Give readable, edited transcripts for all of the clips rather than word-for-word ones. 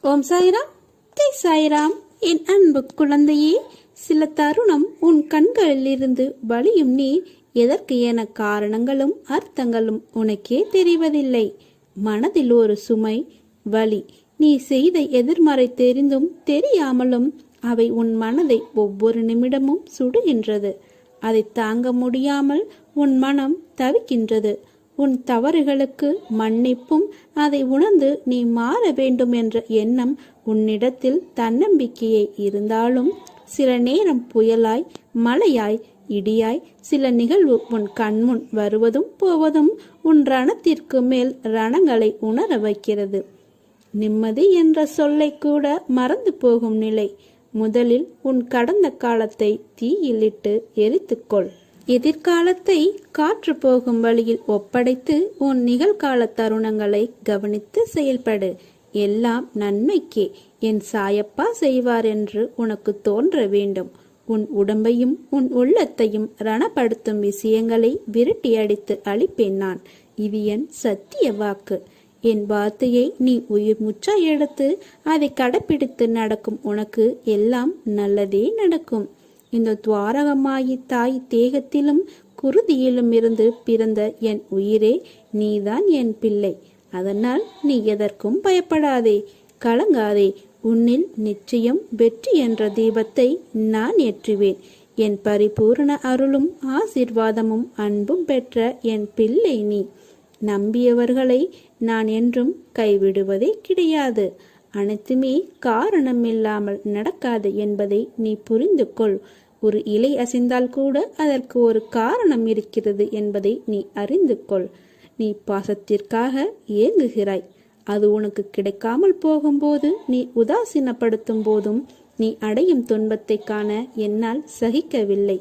ஓம் சாய்ராம், ஜெய் சாய்ராம். என் அன்பு குழந்தையே, சில தருணம் உன் கண்களிலிருந்து வலியும் நீர் எதற்கு என காரணங்களும் அர்த்தங்களும் உனக்கே தெரிவதில்லை. மனதில் ஒரு சுமை, வலி. நீ செய்த எதிர்மறை தெரிந்தும் தெரியாமலும் அவை உன் மனதை ஒவ்வொரு நிமிடமும் சுடுகின்றது. அதை தாங்க முடியாமல் உன் மனம் தவிக்கின்றது. உன் தவறுகளுக்கு மன்னிப்பும் அதை உணர்ந்து நீ மாற வேண்டும் என்ற எண்ணம் உன்னிடத்தில் தன்னம்பிக்கையை இருந்தாலும் சில நேரம் புயலாய், மழையாய், இடியாய் சில நிகழ்வு உன் கண்முன் வருவதும் போவதும் உன் ரணத்திற்கு மேல் ரணங்களை உணர வைக்கிறது. நிம்மதி என்ற சொல்லை கூட மறந்து போகும் நிலை. முதலில் உன் கடந்த காலத்தை தீயிலிட்டு எரித்துக்கொள். எதிர்காலத்தை காற்று போகும் வழியில் ஒப்படைத்து உன் நிகழ்கால தருணங்களை கவனித்து செயல்படு. எல்லாம் நன்மைக்கே, என் சாயப்பா செய்வார் என்று உனக்கு தோன்ற வேண்டும். உன் உடம்பையும் உன் உள்ளத்தையும் ரணப்படுத்தும் விஷயங்களை விரட்டி அடித்து அழிப்பேன் நான். இது என் சத்திய வாக்கு. என் வார்த்தையை நீ உயிர் முச்சா எடுத்து அதை கடைப்பிடித்து நடக்கும் உனக்கு எல்லாம் நல்லதே நடக்கும். இந்த துவாரகமாயி தாய் தேகத்திலும் குருதியிலும் இருந்து பிறந்த என் உயிரே, நீதான் என் பிள்ளை. அதனால் நீ எதற்கும் பயப்படாதே, கலங்காதே. உன்னில் நிச்சயம் வெற்றி என்ற தீபத்தை நான் ஏற்றுவேன். என் பரிபூர்ண அருளும் ஆசீர்வாதமும் அன்பும் பெற்ற என் பிள்ளை நீ. நம்பியவர்களை நான் என்றும் கைவிடுவதே கிடையாது. அனைத்துமே காரணமில்லாமல் நடக்காது என்பதை நீ புரிந்து கொள். ஒரு இலை அசைந்தால் கூட அதற்கு ஒரு காரணம் இருக்கிறது என்பதை நீ அறிந்து கொள். நீ பாசத்திற்காக ஏங்குகிறாய். அது உனக்கு கிடைக்காமல் போகும்போது, நீ உதாசீனப்படுத்தும் போதும் நீ அடையும் துன்பத்தை காண என்னால் சகிக்கவில்லை.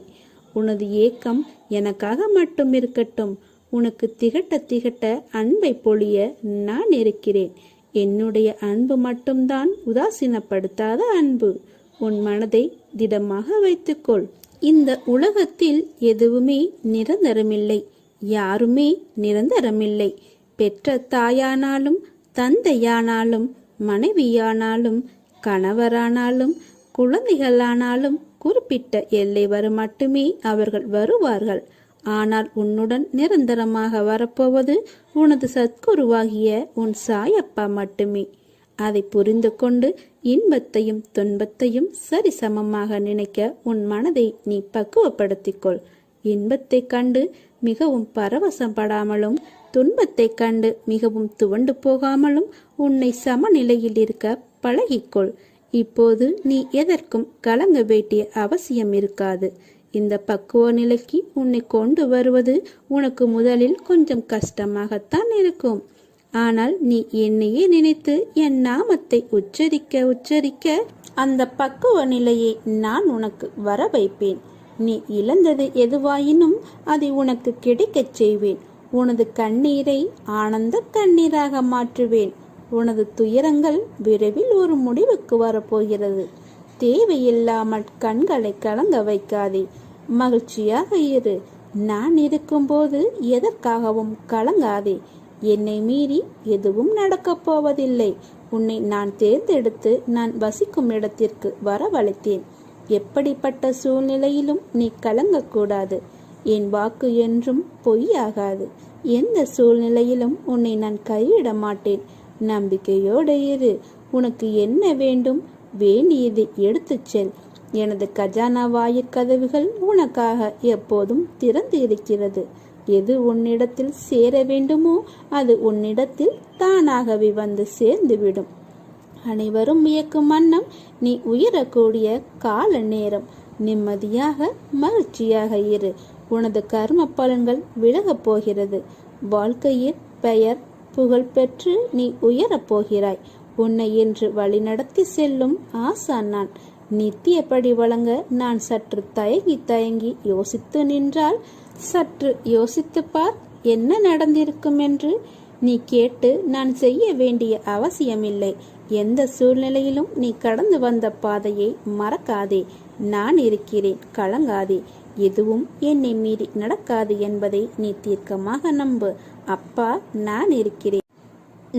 உனது ஏக்கம் எனக்காக மட்டும் இருக்கட்டும். உனக்கு திகட்ட திகட்ட அன்பை பொழிய நான் இருக்கிறேன். என்னுடைய அன்பு மட்டும்தான் உதாசீனப்படுத்தாத அன்பு. உன் மனதை திடமாக வைத்துக்கொள். இந்த உலகத்தில் எதுவுமே நிரந்தரமில்லை, யாருமே நிரந்தரமில்லை. பெற்ற தாயானாலும், தந்தையானாலும், மனைவியானாலும், கணவரானாலும், குழந்தைகளானாலும் குறிப்பிட்ட எல்லை வரை மட்டுமே அவர்கள் வருவார்கள். ஆனால் உன்னுடன் நிரந்தரமாக வரப்போவது உனது சத்குருவாகிய உன் சாயப்பா மட்டுமே. அதை புரிந்து கொண்டு இன்பத்தையும் துன்பத்தையும் சரிசமமாக நினைக்க உன் மனதை நீ பக்குவப்படுத்திக்கொள். இன்பத்தை கண்டு மிகவும் பரவசப்படாமலும், துன்பத்தை கண்டு மிகவும் துவண்டு போகாமலும் உன்னை சமநிலையில் இருக்க பழகிக்கொள். இப்போது நீ எதற்கும் கலங்க வேண்டிய அவசியம் இருக்காது. இந்த பக்குவ நிலைக்கு உன்னை கொண்டு வருவது உனக்கு முதலில் கொஞ்சம் கஷ்டமாகத்தான் இருக்கும். ஆனால் நீ என்னையே நினைத்து என் நாமத்தை உச்சரிக்க உச்சரிக்க அந்த பக்குவ நிலையை நான் உனக்கு வர வைப்பேன். நீ இழந்தது எதுவாயினும் அதை உனக்கு கிடைக்கச் செய்வேன். உனது கண்ணீரை ஆனந்த கண்ணீராக மாற்றுவேன். உனது துயரங்கள் விரைவில் ஒரு முடிவுக்கு வரப்போகிறது. தேவையில்லாமல் கண்களை கலங்க வைக்காதே. மகிழ்ச்சியாக இரு. நான் இருக்கும்போது எதற்காகவும் கலங்காதே. என்னை மீறி எதுவும் நடக்கப் போவதில்லை. உன்னை நான் தேர்ந்தெடுத்து நான் வசிக்கும் இடத்திற்கு வரவழைத்தேன். எப்படிப்பட்ட சூழ்நிலையிலும் நீ கலங்கக்கூடாது. என் வாக்கு என்றும் பொய்யாகாது. எந்த சூழ்நிலையிலும் உன்னை நான் கைவிட மாட்டேன். நம்பிக்கையோடு இரு. உனக்கு என்ன வேண்டும், வேண்டியதை எடுத்துச் செல். எனது கஜானா வாயிற்கதவுகள் உனக்காக எப்போதும் திறந்து இருக்கிறது. எது உன்னிடத்தில் சேர வேண்டுமோ அது உன்னிடத்தில் தானாகவே வந்து சேர்ந்துவிடும். அனைவரும் வியக்கும் வண்ணம் நீ உயரக்கூடிய கால நேரம். நிம்மதியாக மகிழ்ச்சியாக இரு. உனது கர்ம பலன்கள் விலகப் போகிறது. வாழ்க்கையில் பெயர் புகழ் பெற்று நீ உயரப் போகிறாய். உன்னை என்று வழிநடத்தி செல்லும் ஆசான் நான். நித்தியப்படி வழங்க நான் சற்று தயங்கி தயங்கி யோசித்து நின்றால், சற்று யோசித்து பார் என்ன நடந்திருக்கும் என்று. நீ கேட்டு நான் செய்ய வேண்டிய அவசியமில்லை. எந்த சூழ்நிலையிலும் நீ கடந்து வந்த பாதையை மறக்காதே. நான் இருக்கிறேன், கலங்காதே. எதுவும் என்னை மீறி நடக்காது என்பதை நீ தீர்க்கமாக நம்பு. அப்பா நான் இருக்கிறேன்.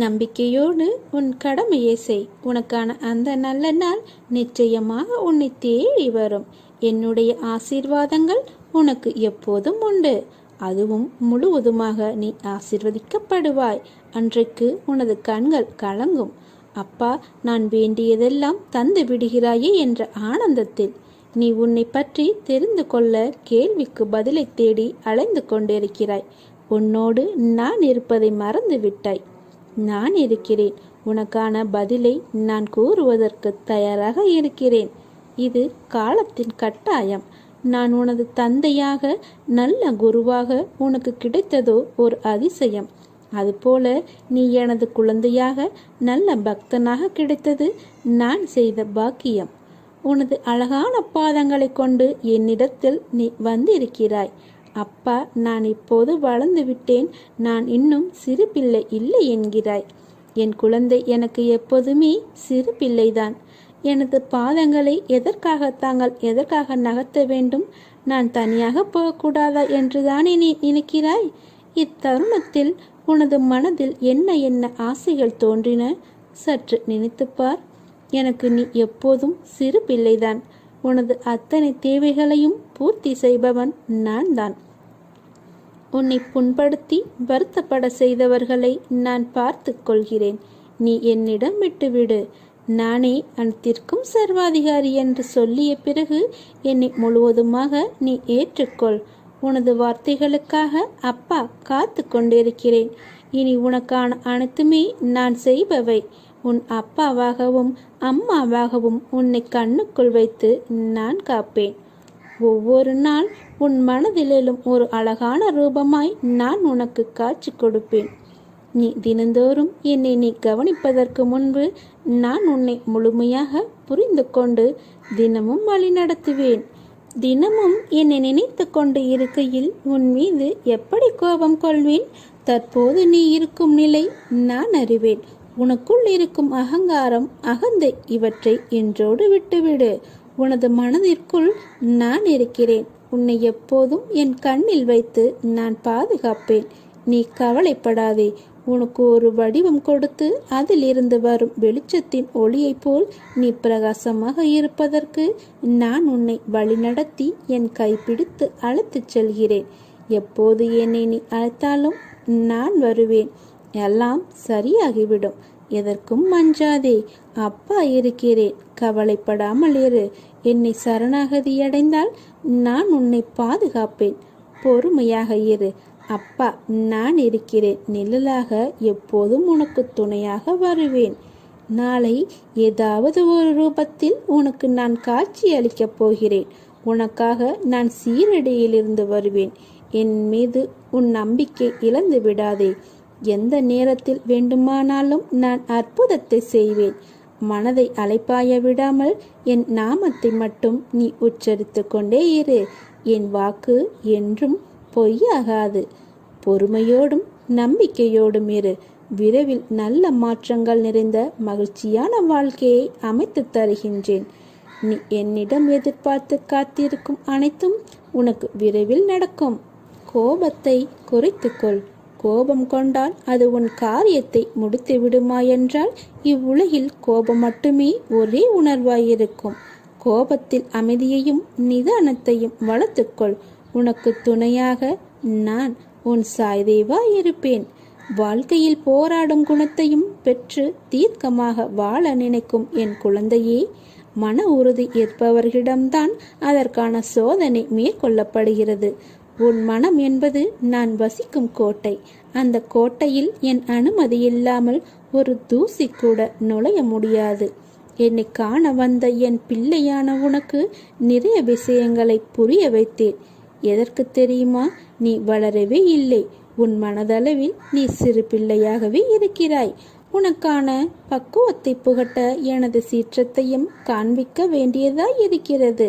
நம்பிக்கையோடு உன் கடமையை செய். உனக்கான அந்த நல்ல நாள் நிச்சயமாக உன்னை தேடி வரும். என்னுடைய ஆசீர்வாதங்கள் உனக்கு எப்போதும் உண்டு. அதுவும் முழுவதுமாக நீ ஆசீர்வதிக்கப்படுவாய். அன்றைக்கு உனது கண்கள் கலங்கும். அப்பா, நான் வேண்டியதெல்லாம் தந்து விடுகிறாயே என்ற ஆனந்தத்தில். நீ உன்னை பற்றி தெரிந்து கொள்ள கேள்விக்கு பதிலை தேடி அலைந்து கொண்டிருக்கிறாய். உன்னோடு நான் இருப்பதை மறந்து விட்டாய். நான் இருக்கிறேன். உனக்கான பதிலை நான் கூறுவதற்கு தயாராக இருக்கிறேன். இது காலத்தின் கட்டாயம். நான் உனது தந்தையாக, நல்ல குருவாக உனக்கு கிடைத்ததோ ஒரு அதிசயம். அதுபோல நீ எனது குழந்தையாக, நல்ல பக்தனாக கிடைத்தது நான் செய்த பாக்கியம். உனது அழகான பாதங்களை கொண்டு என்னிடத்தில் நீ வந்திருக்கிறாய். அப்பா, நான் இப்போது வளர்ந்து விட்டேன், நான் இன்னும் சிறு பிள்ளை இல்லை என்கிறாய். என் குழந்தை எனக்கு எப்போதுமே சிறு பிள்ளைதான். எனது பாதங்களை எதற்காக நகர்த்த வேண்டும்? நான் தனியாக போகக்கூடாதா என்றுதானே நீ நினைக்கிறாய்? இத்தருணத்தில் உனது மனதில் என்ன ஆசைகள் தோன்றின? சற்று நினைத்துப்பார். எனக்கு நீ எப்போதும் சிறு பிள்ளைதான். உனது அத்தனை தேவைகளையும் பூர்த்தி செய்பவன் நான் தான். உன்னை புண்படுத்தி வருத்தப்பட செய்தவர்களை நான் பார்த்து கொள்கிறேன். நீ என்னிடம் விட்டுவிடு. நானே அனைத்திற்கும் சர்வாதிகாரி என்று சொல்லிய பிறகு என்னை முழுவதுமாக நீ ஏற்றுக்கொள். உனது வார்த்தைகளுக்காக அப்பா காத்து கொண்டிருக்கிறேன். இனி உனக்கான அனைத்துமே நான் செய்பவை. உன் அப்பாவாகவும் அம்மாவாகவும் உன்னை கண்ணுக்குள் வைத்து நான் காப்பேன். ஒவ்வொரு நாள் உன் மனதில் எழும் ஒரு அழகான ரூபமாய் நான் உனக்கு காட்சி கொடுப்பேன். நீ தினந்தோறும் என்னை நீ கவனிப்பதற்கு முன்பு நான் உன்னை முழுமையாக புரிந்து கொண்டு தினமும் வழி நடத்துவேன். தினமும் என்னை நினைத்து கொண்டு இருக்கையில் உன் மீது எப்படி கோபம் கொள்வேன்? தற்போது நீ இருக்கும் நிலை நான் அறிவேன். உனக்குள் இருக்கும் அகங்காரம், அகந்தை இவற்றை இன்றோடு விட்டுவிடு. உனது மனதிற்குள் நான் இருக்கிறேன். உன்னை எப்போதும் என் கண்ணில் வைத்து நான் பாதுகாப்பேன். நீ கவலைப்படாதே. உனக்கு ஒரு வடிவம் கொடுத்து அதில் இருந்து வரும் வெளிச்சத்தின் ஒளியைப் போல் நீ பிரகாசமாக இருப்பதற்கு நான் உன்னை வழிநடத்தி என் கைப்பிடித்து அழைத்துச் செல்கிறேன். எப்போது என்னை நீ அழைத்தாலும் நான் வருவேன். எல்லாம் சரியாகிவிடும். எதற்கும் மஞ்சாதே. அப்பா இருக்கிறேன். கவலைப்படாமல் இரு. என்னை சரணாகதியடைந்தால் நான் உன்னை பாதுகாப்பேன். பொறுமையாக இரு. அப்பா, நான் இருக்கிறேன். நிழலாக எப்போதும் உனக்கு துணையாக வருவேன். நாளை ஏதாவது ஒரு ரூபத்தில் உனக்கு நான் காட்சி அளிக்கப் போகிறேன். உனக்காக நான் சீரடியிலிருந்து வருவேன். என் மீது உன் நம்பிக்கை இழந்து விடாதே. எந்த நேரத்தில் வேண்டுமானாலும் நான் அற்புதத்தை செய்வேன். மனதை அலைப்பாய விடாமல் என் நாமத்தை மட்டும் நீ உச்சரித்து கொண்டே இரு. என் வாக்கு என்றும் பொய்யாகாது. பொறுமையோடும் நம்பிக்கையோடும் இரு. விரைவில் நல்ல மாற்றங்கள் நிறைந்த மகிழ்ச்சியான வாழ்க்கையை அமைத்து தருகின்றேன். நீ என்னிடம் எதிர்பார்த்து காத்திருக்கும் அனைத்தும் உனக்கு விரைவில் நடக்கும். கோபத்தை குறைத்துக்கொள். கோபம் கொண்டால் அது உன் காரியத்தை முடித்து விடுமாயென்றால் இவ்வுலகில் கோபம் மட்டுமே ஒரே உணர்வாயிருக்கும். கோபத்தில் அமைதியையும் நிதானத்தையும் வளர்த்துக்கொள். உனக்கு துணையாக நான் உன் சாய்தேவா இருப்பேன். வாழ்க்கையில் போராடும் குணத்தையும் பெற்று தீர்க்கமாக வாழ நினைக்கும் என் குழந்தையே, மன உறுதி ஏற்பவர்களிடம்தான் அதற்கான சோதனை மேற்கொள்ளப்படுகிறது. உன் மனம் என்பது நான் வசிக்கும் கோட்டை. அந்த கோட்டையில் என் அனுமதி இல்லாமல் ஒரு தூசி கூட நுழைய முடியாது. என்னை காண வந்த என் பிள்ளையான உனக்கு நிறைய விஷயங்களை புரிய வைத்தேன். எதற்கு தெரியுமா? நீ வளரவே இல்லை. உன் மனதளவில் நீ சிறு பிள்ளையாகவே இருக்கிறாய். உனக்கான பக்குவத்தை புகட்ட எனது சீற்றத்தையும் காண்பிக்க வேண்டியதாய் இருக்கிறது.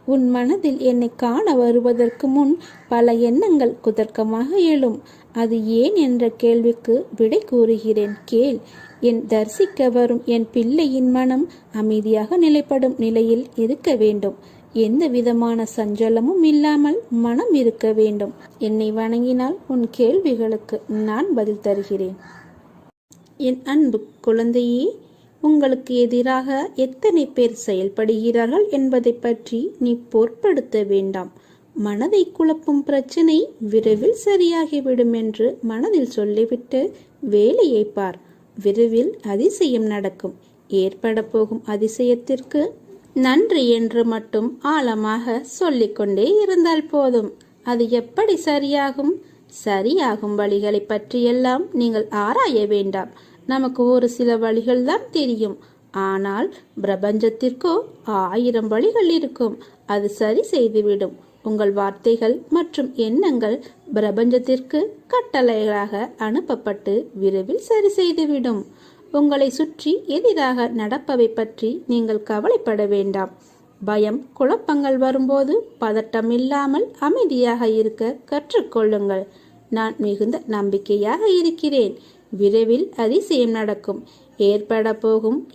உன் மனதில் என்னை காண வருவதற்கு முன் பல எண்ணங்கள் குதர்க்கமாக எழும். அது ஏன் என்ற கேள்விக்கு விடை கூறுகிறேன், கேள். என் தரிசிக்க வரும் என் பிள்ளையின் மனம் அமைதியாக நிலைப்படும் நிலையில் இருக்க வேண்டும். எந்த விதமான சஞ்சலமும் இல்லாமல் மனம் இருக்க வேண்டும். என்னை வணங்கினால் உன் கேள்விகளுக்கு நான் பதில் தருகிறேன். என் அன்பு குழந்தையே, உங்களுக்கு எதிராக எத்தனை பேர் செயல்படுகிறார்கள் என்பதை பற்றி நீ பொருட்படுத்த வேண்டாம். மனதை குழப்பும் பிரச்சனை விரைவில் சரியாகிவிடும் என்று மனதில் சொல்லிவிட்டு வேலையை பார். விரைவில் அதிசயம் நடக்கும். ஏற்பட போகும் அதிசயத்திற்கு நன்றி என்று மட்டும் ஆழமாக சொல்லிக்கொண்டே இருந்தால் போதும். அது எப்படி சரியாகும்? சரியாகும் வழிகளை பற்றியெல்லாம் நீங்கள் ஆராய வேண்டாம். நமக்கு ஒரு சில வழிகள் தான் தெரியும். ஆனால் பிரபஞ்சத்திற்கோ 1000 வழிகள் இருக்கும். அது சரி செய்துவிடும். உங்கள் வார்த்தைகள் மற்றும் எண்ணங்கள் பிரபஞ்சத்திற்கு கட்டளைகளாக அனுப்பப்பட்டு விரைவில் சரி செய்துவிடும். உங்களை சுற்றி எதிராக நடப்பவை பற்றி நீங்கள் கவலைப்பட வேண்டாம். பயம், குழப்பங்கள் வரும்போது பதட்டம் இல்லாமல் அமைதியாக இருக்க கற்றுக்கொள்ளுங்கள். நான் மிகுந்த நம்பிக்கையாக இருக்கிறேன். விரைவில் அதிசயம் நடக்கும்.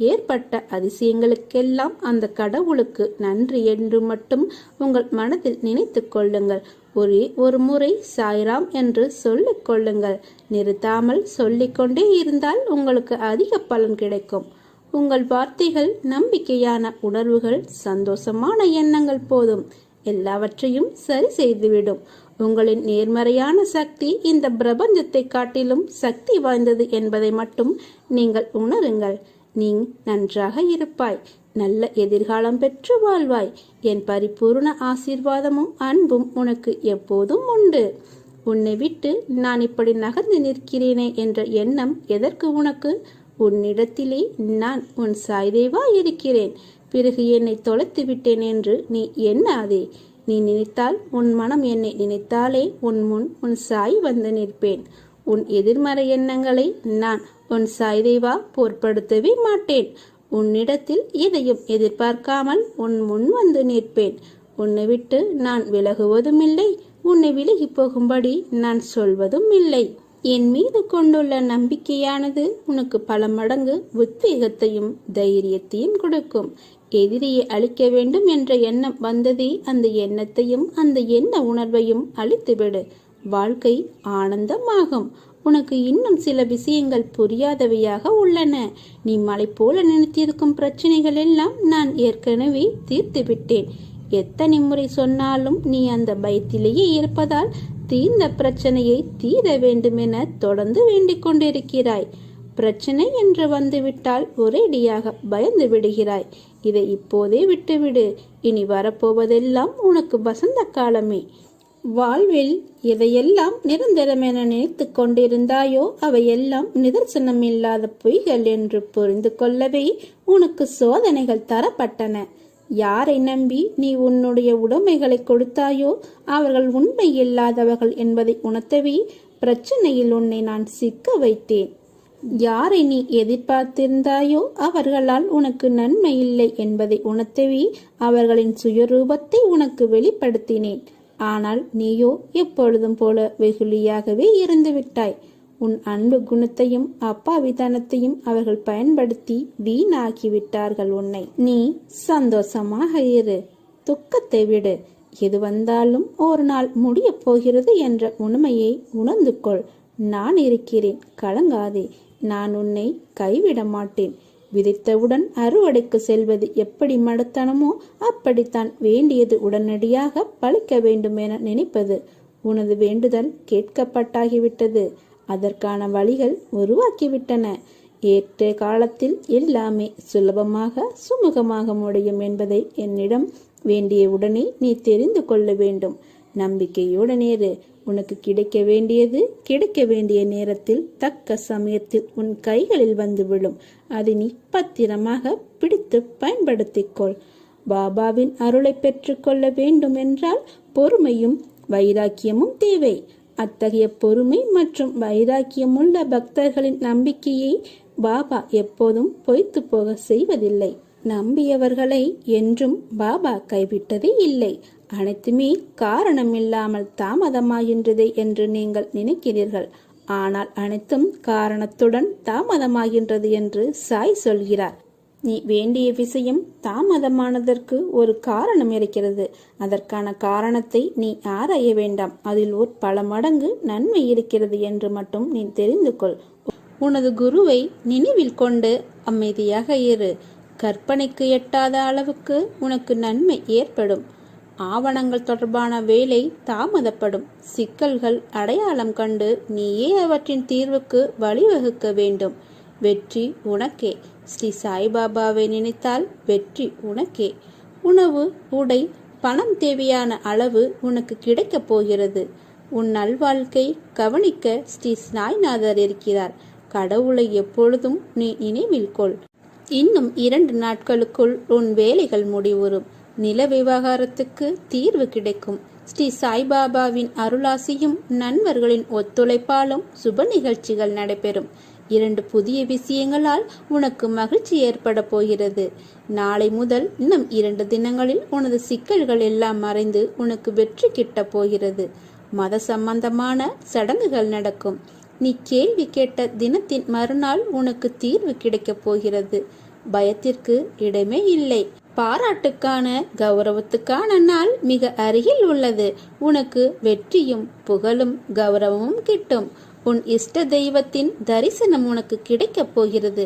ஏற்பட்ட அதிசயங்களுக்கெல்லாம் அந்த கடவுளுக்கு நன்றி என்று மட்டும் உங்கள் மனதில் நினைத்து கொள்ளுங்கள். ஒரே ஒரு முறை சாய்ராம் என்று சொல்லிக் கொள்ளுங்கள். நிறுத்தாமல் சொல்லிக்கொண்டே இருந்தால் உங்களுக்கு அதிக பலன் கிடைக்கும். உங்கள் வார்த்தைகள், நம்பிக்கையான உணர்வுகள், சந்தோஷமான எண்ணங்கள் போதும். எல்லாவற்றையும் சரி செய்துவிடும். உங்களின் நேர்மறையான சக்தி இந்த பிரபஞ்சத்தை காட்டிலும் சக்தி வாய்ந்தது என்பதை மட்டும் நீங்கள் உணருங்கள். நீ நன்றாக இருப்பாய். நல்ல எதிர்காலம் பெற்று வாழ்வாய். என் பரிபூர்ண ஆசீர்வாதமும் அன்பும் உனக்கு எப்போதும் உண்டு. உன்னை விட்டு நான் இப்படி நகர்ந்து நிற்கிறேனே என்ற எண்ணம் எதற்கு உனக்கு? உன்னிடத்திலே நான் உன் சாய்தேவா இருக்கிறேன். பிறகு என்னை தொலைத்து விட்டேன் என்று நீ எண்ணாதே. நீ நினைத்தால், உன் மனம் என்னை நினைத்தாலே உன் முன் உன் சாய் வந்து நிற்பேன். உன் எதிர்மறை எண்ணங்களை நான் உன் சாய்தேவா பொருட்படுத்தவே மாட்டேன். உன்னிடத்தில் எதையும் எதிர்பார்க்காமல் உன் முன் வந்து நிற்பேன். உன்னை விட்டு நான் விலகுவதும் இல்லை. உன்னை விலகி போகும்படி நான் சொல்வதும் இல்லை. என் மீது கொண்டுள்ள நம்பிக்கையானது உனக்கு பல மடங்கு உத்வேகத்தையும் தைரியத்தையும் கொடுக்கும். எதிரியை அழிக்க வேண்டும் என்ற எண்ணம் வந்ததே அந்த எண்ணத்தையும் அந்த எண்ண உணர்வையும் அழித்துவிடு. வாழ்க்கை ஆனந்தமாகும். உனக்கு இன்னும் சில விஷயங்கள் புரியாதவையாக உள்ளன. நீ மலை போல நினைத்திருக்கும் பிரச்சனைகள் எல்லாம் நான் ஏற்கனவே தீர்த்து விட்டேன். எத்தனை முறை சொன்னாலும் நீ அந்த பயத்திலேயே இருப்பதால் தீர்ந்த பிரச்சனையை தீர வேண்டும் என தொடர்ந்து வேண்டிக் கொண்டிருக்கிறாய். பிரச்சனை என்று வந்துவிட்டால் ஒரேடியாக பயந்து விடுகிறாய். இதை இப்போதே விட்டுவிடு. இனி வரப்போவதெல்லாம் உனக்கு வசந்த காலமே. வாழ்வில் எதையெல்லாம் நிரந்தரமென நினைத்து கொண்டிருந்தாயோ அவையெல்லாம் நிதர்சனம் இல்லாத பொய்கள் என்று புரிந்து கொள்ளவே உனக்கு சோதனைகள் தரப்பட்டன. யாரை நம்பி நீ உன்னுடைய உடைமைகளை கொடுத்தாயோ அவர்கள் உண்மை இல்லாதவர்கள் என்பதை உணர்த்தவே பிரச்சனையில் உன்னை நான் சிக்க வைத்தேன். யாரை நீ எதிர்பார்த்திருந்தாயோ அவர்களால் உனக்கு நன்மை இல்லை என்பதை உணர்த்தவே அவர்களின் சுயரூபத்தை உனக்கு வெளிப்படுத்தினேன். ஆனால் நீயோ எப்பொழுதும் போல வெகுளியாகவே இருந்து விட்டாய். உன் அன்பு குணத்தையும் அப்பாவித்தனத்தையும் அவர்கள் பயன்படுத்தி வீணாக்கிவிட்டார்கள் உன்னை. நீ சந்தோஷமாக இரு. துக்கத்தை விடு. எது வந்தாலும் ஒரு நாள் முடிய போகிறது என்ற உண்மையை உணர்ந்து கொள். நான் இருக்கிறேன். கலங்காதே. நான் உன்னை கைவிட மாட்டேன். விதைத்தவுடன் அறுவடைக்கு செல்வது எப்படி மடத்தனமோ அப்படித்தான் வேண்டியது உடனடியாக பழிக்க வேண்டும் என நினைப்பது. உனது வேண்டுதல் கேட்கப்பட்டாகிவிட்டது. அதற்கான வழிகள் உருவாக்கிவிட்டன. ஏற்ற காலத்தில் எல்லாமே சுலபமாக சுமூகமாக முடியும் என்பதை என்னிடம் வேண்டிய உடனே நீ தெரிந்து கொள்ள வேண்டும். நம்பிக்கையுடன் இரு. உனக்கு கிடைக்க வேண்டியது கிடைக்க வேண்டிய நேரத்தில் தக்க சமயத்தில் உன் கைகளில் வந்து விழும். அதை நீ பத்திரமாக பிடித்து பயன்படுத்திக்கொள். பாபாவின் அருளை பெற்றுக்கொள்ள வேண்டும் என்றால் பொறுமையும் வைராக்கியமும் தேவை. அத்தகைய பொறுமை மற்றும் வைராக்கியமுள்ள பக்தர்களின் நம்பிக்கையை பாபா எப்போதும் பொய்த்து போக செய்வதில்லை. நம்பியவர்களை என்றும் பாபா கைவிட்டதே இல்லை. அனைத்துமே காரணமில்லாமல் தாமதமாகின்றது என்று நீங்கள் நினைக்கிறீர்கள். ஆனால் அனைத்தும் காரணத்துடன் தாமதமாகின்றது என்று சாய் சொல்கிறார். நீ வேண்டிய விஷயம் தாமதமானதற்கு ஒரு காரணம் இருக்கிறது. அதற்கான காரணத்தை நீ ஆராய வேண்டாம். அதில் ஒரு பல மடங்கு நன்மை இருக்கிறது என்று மட்டும் நீ தெரிந்து கொள். உனது குருவை நினைவில் கொண்டு அமைதியாக இரு. கற்பனைக்கு எட்டாத அளவுக்கு உனக்கு நன்மை ஏற்படும். ஆவணங்கள் தொடர்பான வேலை தாமதப்படும். சிக்கல்கள் அடையாளம் கண்டு நீயே அவற்றின் தீர்வுக்கு வழிவகுக்க வேண்டும். வெற்றி உனக்கே. ஸ்ரீ சாய்பாபாவை நினைத்தால் வெற்றி உனக்கே. உணவு, உடை, பணம் தேவையான அளவு உனக்கு கிடைக்கப் போகிறது. உன் நல்வாழ்க்கை கவனிக்க ஸ்ரீ சாய்நாதர் இருக்கிறார். கடவுளை எப்பொழுதும் நீ நினைவில் கொள். இன்னும் 2 நாட்களுக்குள் உன் வேலைகள் முடிவுறும். நில விவகாரத்துக்கு தீர்வு கிடைக்கும். ஸ்ரீ சாய்பாபாவின் அருளாசியும் நண்பர்களின் ஒத்துழைப்பாலும் சுப நிகழ்ச்சிகள் நடைபெறும். 2 புதிய விஷயங்களால் உனக்கு மகிழ்ச்சி ஏற்பட போகிறது. நாளை முதல் இன்னும் 2 தினங்களில் உனது சிக்கல்கள் எல்லாம் மறைந்து உனக்கு வெற்றி கிட்ட போகிறது. மத சம்பந்தமான சடங்குகள் நடக்கும். நீ கேள்வி கேட்ட தினத்தின் மறுநாள் உனக்கு தீர்வு கிடைக்கப் போகிறது. பயத்திற்கு இடமே இல்லை. பாராட்டுக்கான, கௌரவத்துக்கான நாள் மிக அருகில் உள்ளது. உனக்கு வெற்றியும் புகழும் கௌரவமும் கிட்டும். உன் இஷ்ட தெய்வத்தின் தரிசனம் உனக்கு கிடைக்கப் போகிறது.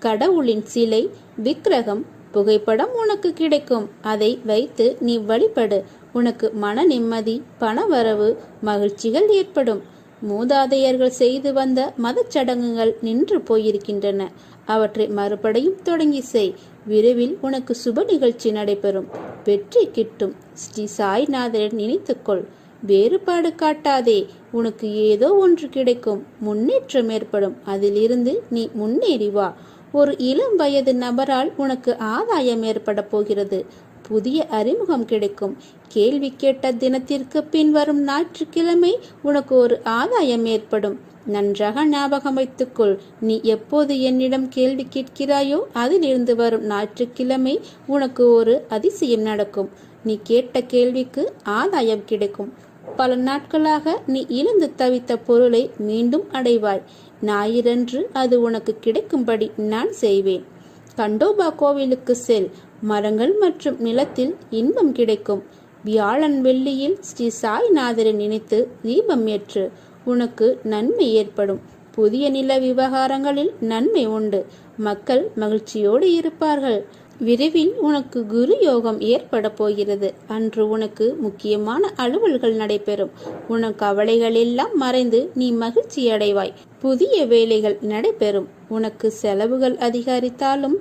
கடவுளின் சிலை, விக்கிரகம், புகைப்படம் உனக்கு கிடைக்கும். அதை வைத்து நீ வழிபடு. உனக்கு மன நிம்மதி, பணவரவு, மகிழ்ச்சிகள் ஏற்படும். மூதாதையர்கள் செய்து வந்த மதச்சடங்குகள் நின்று போயிருக்கின்றன. அவற்றை மறுபடியும் தொடங்கி செய். விரைவில் உனக்கு சுப நிகழ்ச்சி நடைபெறும். வெற்றி கிட்டும். ஸ்ரீ சாய்நாதரை நினைத்துக்கொள். வேறுபாடு காட்டாதே. உனக்கு ஏதோ ஒன்று கிடைக்கும். முன்னேற்றம் ஏற்படும். அதிலிருந்து நீ முன்னேறி வா. ஒரு இளம் வயது நபரால் உனக்கு ஆதாயம் ஏற்பட போகிறது. புதிய அறிமுகம் கிடைக்கும். கேள்வி கேட்ட தினத்திற்கு பின் வரும் ஞாயிற்றுக்கிழமை உனக்கு ஒரு ஆதாயம் ஏற்படும். நன்றாக ஞாபகம் வைத்துக்கொள். நீ எப்போது என்னிடம் கேள்வி கேட்கிறாயோ அதிலிருந்து வரும் ஞாயிற்றுக்கிழமை உனக்கு ஒரு அதிசயம் நடக்கும். நீ கேட்ட கேள்விக்கு ஆதாயம் கிடைக்கும். பல நாட்களாக நீ இழந்து தவித்த பொருளை மீண்டும் அடைவாய். ஞாயிறன்று அது உனக்கு கிடைக்கும்படி நான் செய்வேன். கண்டோபா கோவிலுக்கு செல். மரங்கள் மற்றும் நிலத்தில் இன்பம் கிடைக்கும். வியாழன் வெள்ளியில் ஸ்ரீ சாய்நாதரை நினைத்து தீபம் ஏற்று. உனக்கு நன்மை ஏற்படும். புதிய நில விவகாரங்களில் நன்மை உண்டு. மக்கள் மகிழ்ச்சியோடு இருப்பார்கள். விரைவில் உனக்கு குரு யோகம் ஏற்பட போகிறது. அன்று உனக்கு முக்கியமான அலுவல்கள் நடைபெறும். உனக்கு கவலைகள் எல்லாம் மறைந்து நீ மகிழ்ச்சி அடைவாய். புதிய வேலைகள் நடைபெறும். உனக்கு செலவுகள் அதிகரித்தாலும்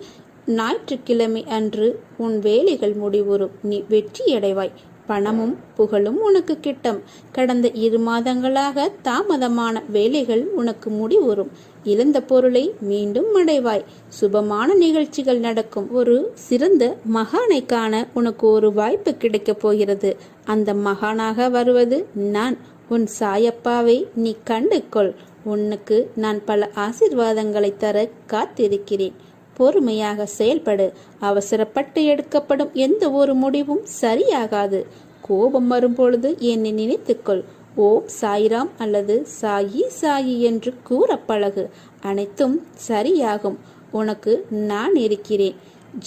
ஞாயிற்றுக்கிழமை அன்று உன் வேலைகள் முடிவுறும். நீ வெற்றி அடைவாய். பணமும் புகழும் உனக்கு கிட்டும். கடந்த 2 மாதங்களாக தாமதமான வேலைகள் உனக்கு முடிவுறும். இழந்த பொருளை மீண்டும் அடைவாய். சுபமான நிகழ்ச்சிகள் நடக்கும். ஒரு சிறந்த மகானை காண உனக்கு ஒரு வாய்ப்பு கிடைக்கப் போகிறது. அந்த மகானாக வருவது நான். உன் சாயப்பாவை நீ கண்டு கொள். உனக்கு நான் பல ஆசீர்வாதங்களை தர காத்திருக்கிறேன். பொறுமையாக செயல்படு. அவசரப்பட்டு எடுக்கப்படும் எந்த ஒரு முடிவும் சரியாகாது. கோபம் வரும்பொழுது என்னை நினைத்துக்கொள். ஓம் சாய்ராம் அல்லது சாயி சாயி என்று கூற பழகு. அனைத்தும் சரியாகும். உனக்கு நான் இருக்கிறேன்.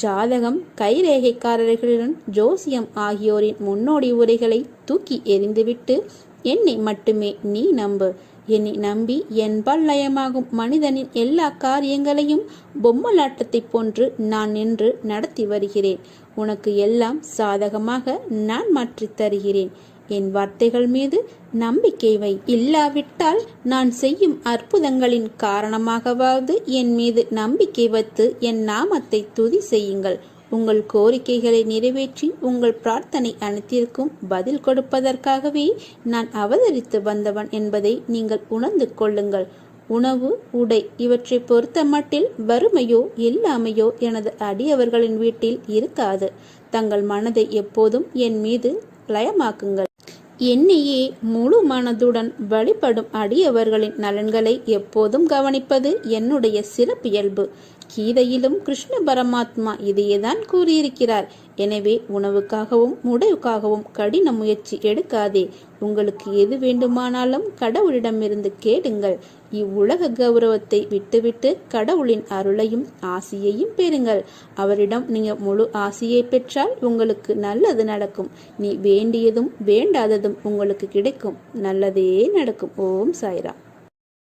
ஜாதகம், கைரேகைக்காரர்களுடன் ஜோசியம் ஆகியோரின் முன்னோடி உரைகளை தூக்கி எறிந்துவிட்டு என்னை மட்டுமே நீ நம்பு. என்னை நம்பி என்பால் லயமாகும் மனிதனின் எல்லா காரியங்களையும் பொம்மலாட்டத்தை போன்று நான் நின்று நடத்தி வருகிறேன். உனக்கு எல்லாம் சாதகமாக நான் மாற்றித் தருகிறேன். என் வார்த்தைகள் மீது நம்பிக்கை வை. இல்லாவிட்டால் நான் செய்யும் அற்புதங்களின் காரணமாகவாவது என் மீது நம்பிக்கை வைத்து என் நாமத்தை துதி செய்யுங்கள். உங்கள் கோரிக்கைகளை நிறைவேற்றி உங்கள் பிரார்த்தனை அனைத்திற்கும் பதில் கொடுப்பதற்காகவே நான் அவதரித்து வந்தவன் என்பதை நீங்கள் உணர்ந்து கொள்ளுங்கள். உணவு, உடை இவற்றை பொறுத்த மட்டில் வறுமையோ இல்லாமையோ எனது அடியவர்களின் வீட்டில் இருக்காது. தங்கள் மனதை எப்போதும் என் மீது லயமாக்குங்கள். என்னையே முழு மனதுடன் வழிபடும் அடியவர்களின் நலன்களை எப்போதும் கவனிப்பது என்னுடைய சிறப்பியல்பு. கீதையிலும் கிருஷ்ண பரமாத்மா இதையேதான் கூறியிருக்கிறார். எனவே உணவுக்காகவும் உடைவுக்காகவும் கடின முயற்சி எடுக்காதே. உங்களுக்கு எது வேண்டுமானாலும் கடவுளிடமிருந்து கேளுங்கள். இவ்வுலக கௌரவத்தை விட்டுவிட்டு கடவுளின் அருளையும் ஆசியையும் பெறுங்கள். அவரிடம் நீங்க முழு ஆசியை பெற்றால் உங்களுக்கு நல்லது நடக்கும். நீ வேண்டியதும் வேண்டாததும் உங்களுக்கு கிடைக்கும். நல்லதே நடக்கும். ஓம் சாய்ராம்.